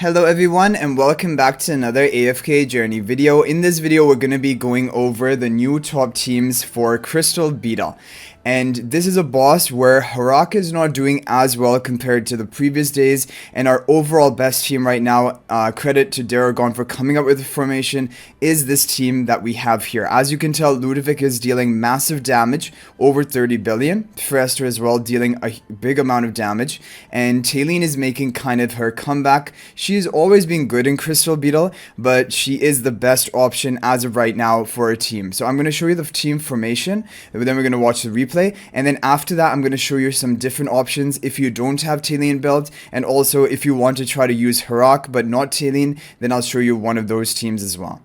Hello everyone and welcome back to another AFK journey video. In this video we're going to be going over the new top teams for Crystal Beetle. And this is a boss where Harak is not doing as well compared to the previous days, and our overall best team right now, credit to Daragon for coming up with the formation, is this team that we have here. As you can tell, LUDOVIC is dealing massive damage, over 30 billion, Frester as well dealing a big amount of damage, and Talene is making kind of her comeback. She's always been good in Crystal Beetle, but she is the best option as of right now for a team. So I'm going to show you the team formation, and then we're going to watch the replay. And then after that, I'm going to show you some different options if you don't have Talene built, and also if you want to try to use Harak but not Talene, then I'll show you one of those teams as well.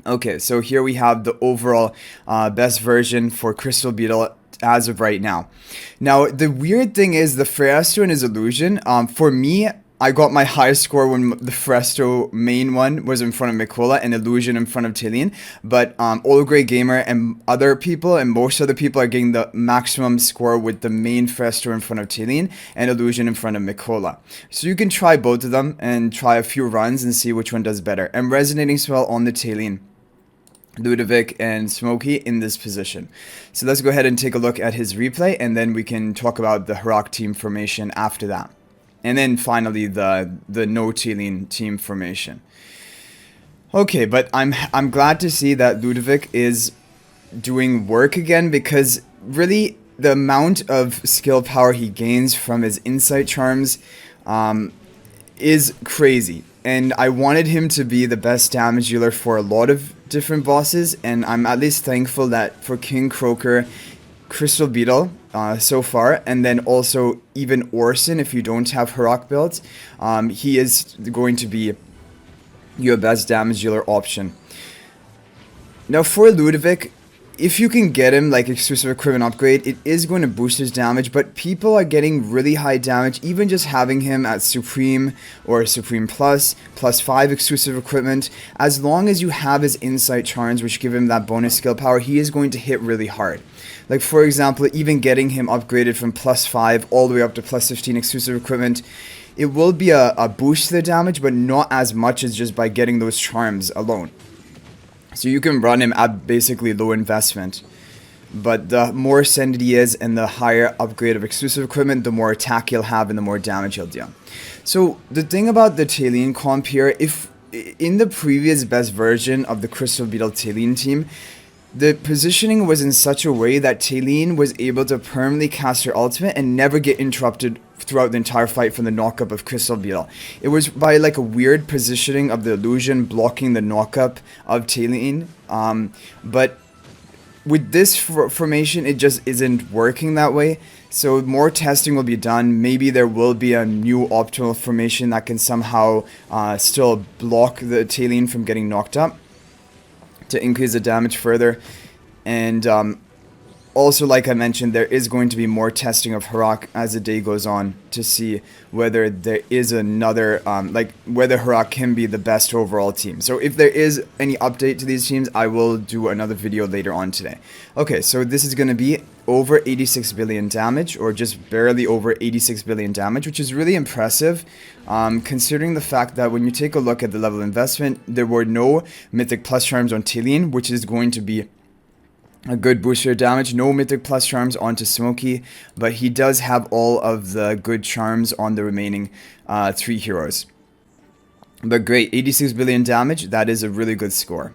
Okay, so here we have the overall best version for Crystal Beetle as of right now. Now, the weird thing is the Fresto and his illusion, for me, I got my highest score when the Fresto main one was in front of Mikola and Illusion in front of Talene. But Old Grey Gamer and other people and most other people are getting the maximum score with the main Fresto in front of Talene and Illusion in front of Mikola. So you can try both of them and try a few runs and see which one does better. And Resonating Spell on the Talene, LUDOVIC and Smokey in this position. So let's go ahead and take a look at his replay, and then we can talk about the Harak team formation after that. And then finally the No Talene team formation. Okay, but I'm glad to see that LUDOVIC is doing work again, because really the amount of skill power he gains from his insight charms is crazy. And I wanted him to be the best damage dealer for a lot of different bosses, and I'm at least thankful that for King Croaker, Crystal Beetle so far, and then also even Orson, if you don't have Harak built, he is going to be your best damage dealer option. Now for LUDOVIC, if you can get him like exclusive equipment upgrade, it is going to boost his damage, but people are getting really high damage even just having him at Supreme or Supreme Plus, +5 exclusive equipment. As long as you have his insight charms, which give him that bonus skill power, he is going to hit really hard. Like for example, even getting him upgraded from +5 all the way up to +15 exclusive equipment, it will be a boost to the damage, but not as much as just by getting those charms alone. So you can run him at basically low investment, but the more ascended he is and the higher upgrade of exclusive equipment, the more attack he'll have and the more damage he'll deal. So the thing about the Talene comp here, if in the previous best version of the Crystal Beetle Talene team, the positioning was in such a way that Talene was able to permanently cast her ultimate and never get interrupted throughout the entire fight from the knockup of Crystal Beetle. It was by like a weird positioning of the illusion blocking the knockup of Talene, but with this formation it just isn't working that way. So more testing will be done. Maybe there will be a new optimal formation that can somehow still block the Talene from getting knocked up to increase the damage further. And also, like I mentioned, there is going to be more testing of Harak as the day goes on to see whether there is another, whether Harak can be the best overall team. So if there is any update to these teams, I will do another video later on today. Okay, so this is going to be over 86 billion damage, or just barely over 86 billion damage, which is really impressive, considering the fact that when you take a look at the level of investment, there were no Mythic Plus charms on Talene, which is going to be a good booster damage. No Mythic Plus charms onto Smokey, but he does have all of the good charms on the remaining 3 heroes. But great, 86 billion damage, that is a really good score.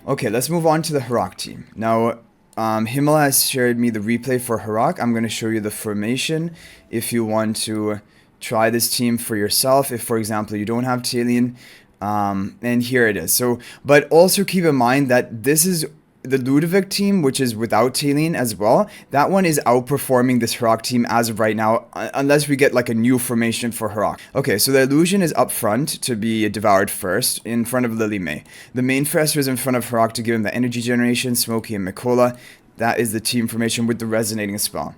Okay, let's move on to the Harak team. Now, Himmel has shared me the replay for Harak. I'm going to show you the formation if you want to try this team for yourself. If, for example, you don't have Talene, and here it is. So, but also keep in mind that this is the LUDOVIC team, which is without Talene as well. That one is outperforming this Harak team as of right now, unless we get like a new formation for Harak. Okay, so the illusion is up front to be devoured first, in front of Lily May. The main Frester is in front of Harak to give him the energy generation, Smokey and Mikola. That is the team formation with the resonating spell.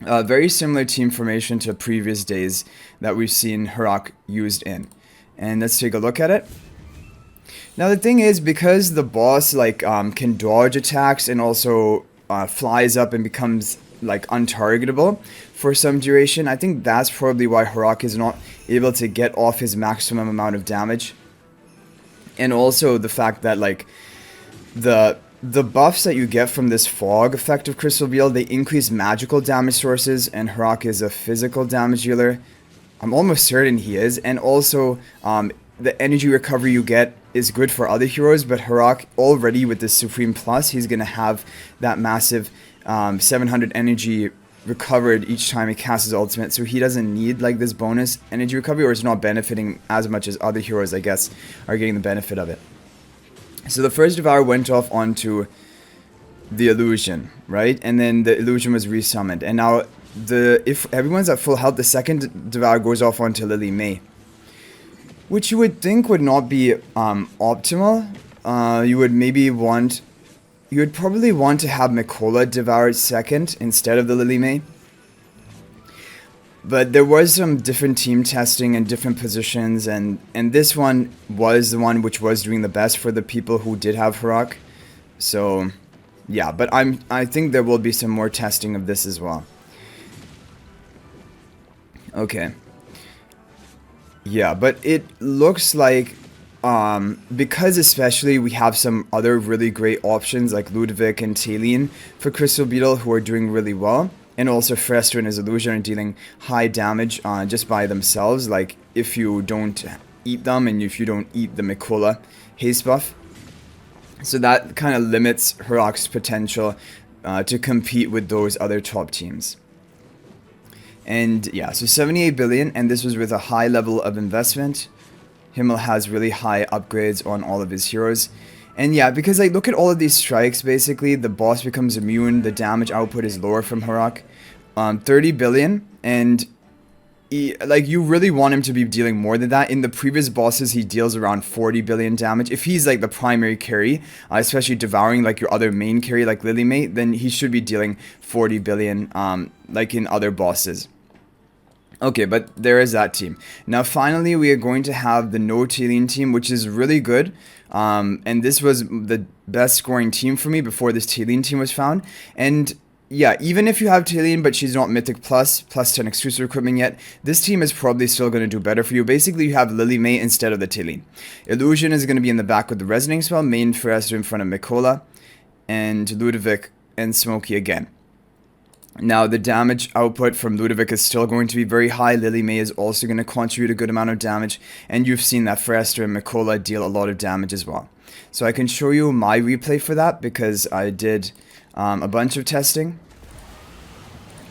Very similar team formation to previous days that we've seen Harak used in. And let's take a look at it. Now the thing is, because the boss can dodge attacks and also flies up and becomes like untargetable for some duration, I think that's probably why Harak is not able to get off his maximum amount of damage. And also the fact that like the buffs that you get from this fog effect of Crystal Beetle, they increase magical damage sources, and Harak is a physical damage dealer. I'm almost certain he is. And also the energy recovery you get is good for other heroes, but Harak already with this Supreme Plus, he's going to have that massive 700 energy recovered each time he casts his ultimate, so he doesn't need like this bonus energy recovery, or is not benefiting as much as other heroes, I guess, are getting the benefit of it. So the first Devour went off onto the Illusion, right? And then the Illusion was resummoned, and now if everyone's at full health, the second Devour goes off onto Lily May, which you would think would not be optimal. You would probably want to have Mikola devour second instead of the Lily May. But there was some different team testing and different positions, and this one was the one which was doing the best for the people who did have Harak. So yeah, but I think there will be some more testing of this as well. Okay. Yeah, but it looks like because especially we have some other really great options like LUDOVIC and Talene for Crystal Beetle who are doing really well, and also Frester and his Illusion are dealing high damage just by themselves, like if you don't eat them and if you don't eat the Mikola haste buff. So that kind of limits Harak's potential to compete with those other top teams. And yeah, so 78 billion, and this was with a high level of investment. Himmel has really high upgrades on all of his heroes. And yeah, because like look at all of these strikes, basically the boss becomes immune, the damage output is lower from Harak. 30 billion, and like you really want him to be dealing more than that. In the previous bosses he deals around 40 billion damage. If he's like the primary carry, especially devouring like your other main carry like Lily May, then he should be dealing 40 billion like in other bosses. Okay, but there is that team. Now finally we are going to have the No Talene team, which is really good. And this was the best scoring team for me before this Talene team was found. And yeah, even if you have Talene but she's not Mythic plus 10 exclusive equipment yet, this team is probably still going to do better for you. Basically you have Lily May instead of the Talene. Illusion is going to be in the back with the Resonating Spell, main Frester in front of Mikola, and LUDOVIC and Smokey again. Now, the damage output from LUDOVIC is still going to be very high. Lily May is also going to contribute a good amount of damage. And you've seen that Frester and Mikola deal a lot of damage as well. So I can show you my replay for that because I did a bunch of testing.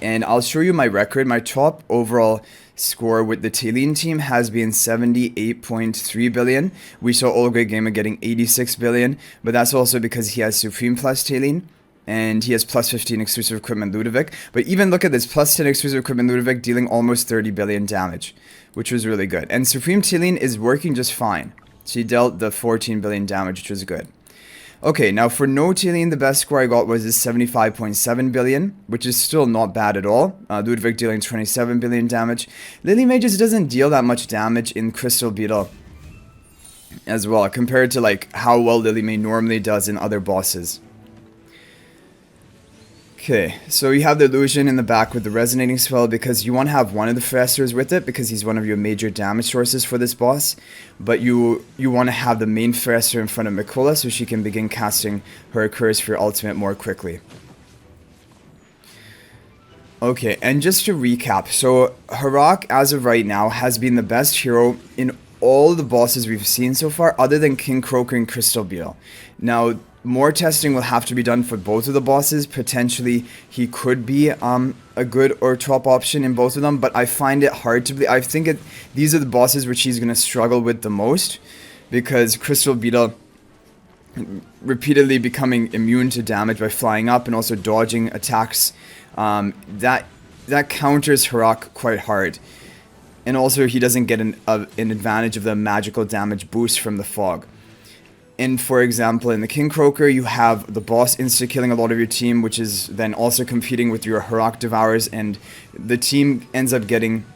And I'll show you my record. My top overall score with the Talene team has been 78.3 billion. We saw Olga Gamer getting 86 billion. But that's also because he has Supreme plus Talene. And he has plus 15 exclusive equipment LUDOVIC. But even look at this, plus 10 exclusive equipment LUDOVIC dealing almost 30 billion damage, which was really good. And Supreme Talene is working just fine. She dealt the 14 billion damage, which was good. Okay, now for No Talene, the best score I got was this 75.7 billion, which is still not bad at all. LUDOVIC dealing 27 billion damage. Lily May just doesn't deal that much damage in Crystal Beetle as well, compared to like how well Lily May normally does in other bosses. Okay, so you have the Illusion in the back with the Resonating Spell because you want to have one of the Fresters with it because he's one of your major damage sources for this boss. But you want to have the main Frester in front of Mikola so she can begin casting her curse for your ultimate more quickly. Okay, and just to recap, so Harak as of right now has been the best hero in all the bosses we've seen so far other than King Croaker and Crystal Beetle. Now, more testing will have to be done for both of the bosses. Potentially, he could be a good or top option in both of them, but I find it hard to believe. I think these are the bosses which he's going to struggle with the most, because Crystal Beetle repeatedly becoming immune to damage by flying up and also dodging attacks, that counters Harak quite hard. And also, he doesn't get an advantage of the magical damage boost from the fog. And for example, in the King Croaker, you have the boss insta-killing a lot of your team, which is then also competing with your Harak Devourers, and the team ends up getting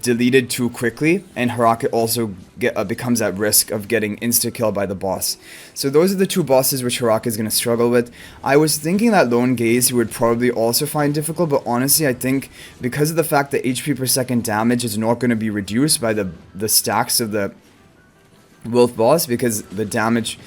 deleted too quickly, and Harak also becomes at risk of getting insta-killed by the boss. So those are the two bosses which Harak is going to struggle with. I was thinking that Lone Gaze he would probably also find difficult, but honestly I think because of the fact that HP per second damage is not going to be reduced by the stacks of the Wolf boss, because the damage,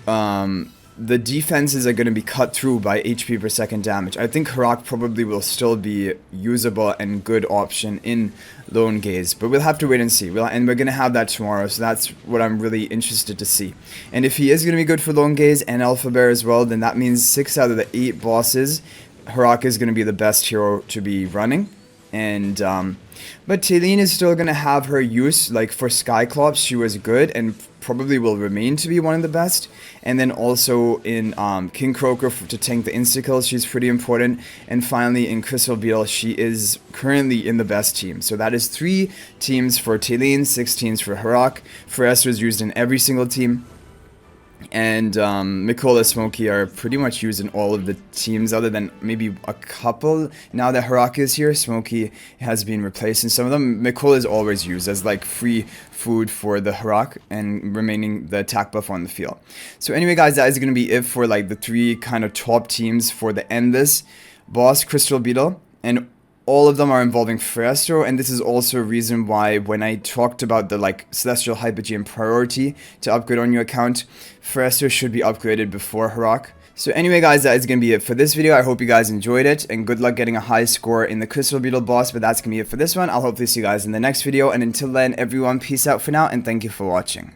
the defenses are going to be cut through by HP per second damage. I think Harak probably will still be usable and good option in Lone Gaze, but we'll have to wait and see. And we're going to have that tomorrow, so that's what I'm really interested to see. And if he is going to be good for Lone Gaze and Alpha Bear as well, then that means 6 out of the 8 bosses, Harak is going to be the best hero to be running. And but Talene is still going to have her use. Like for Skyclops, she was good and probably will remain to be one of the best. And then also in King Croaker to tank the insta-kills, she's pretty important. And finally in Crystal Beetle, she is currently in the best team. So that is 3 teams for Talene, 6 teams for Harak. Forester is used in every single team. And Mikola Smokey are pretty much used in all of the teams other than maybe a couple. Now that Harak is here, Smokey has been replaced in some of them. Mikola is always used as like free food for the Harak and remaining the attack buff on the field. So anyway guys, that is going to be it for like the 3 kind of top teams for the Endless boss, Crystal Beetle. And all of them are involving Forester, and this is also a reason why when I talked about the like Celestial Hypogeum priority to upgrade on your account, Forester should be upgraded before Harak. So anyway guys, that is going to be it for this video. I hope you guys enjoyed it, and good luck getting a high score in the Crystal Beetle boss, but that's going to be it for this one. I'll hopefully see you guys in the next video, and until then everyone, peace out for now, and thank you for watching.